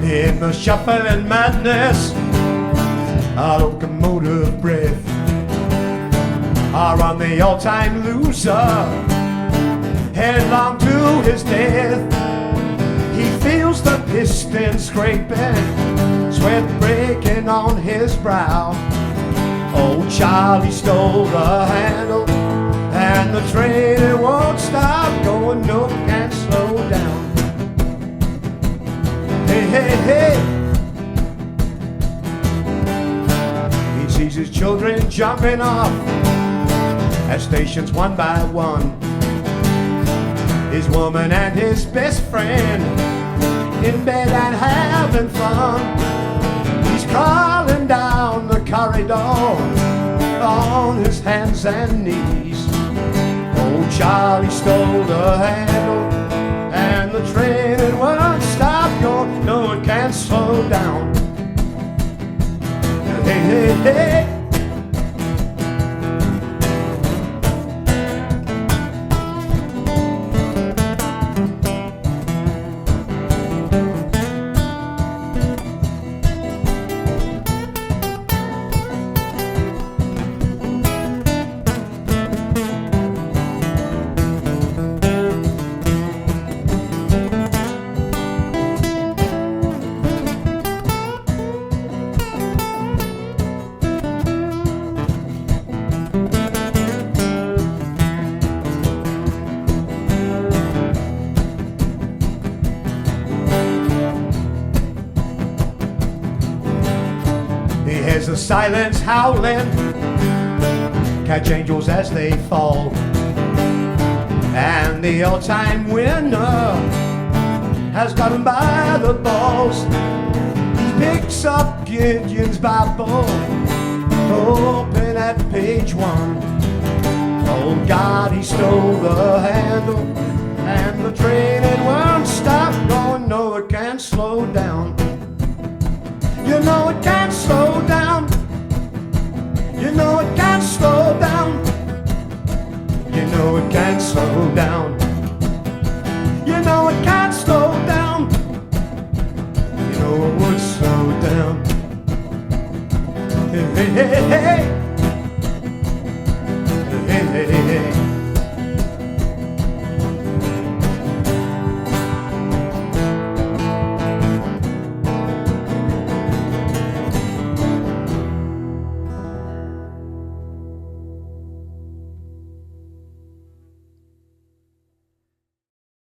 In the shuffling madness, a locomotive breath, are on the all-time loser, headlong to his death. He feels the piston scraping, sweat breaking on his brow. Old Charlie stole the handle, and the train it won't stop going, no, can't slow down. Hey, hey, hey. He sees his children jumping off at stations one by one. His woman and his best friend in bed and having fun. He's crawling down the corridor on his hands and knees. Old Charlie stole the handle, and the train it won't stop going, no, it can't slow down. Hey, hey, hey. Hears the silence howling, catch angels as they fall, and the all-time winner has got him by the balls. He picks up Gideon's Bible, open at page 1. Oh God, he stole the handle, and the train it won't stop going, no, it can't slow down. You know it can't slow down. You know it can't slow down. You know it can't slow down. You know it can't slow down. You know it would slow down. Hey, hey, hey, hey.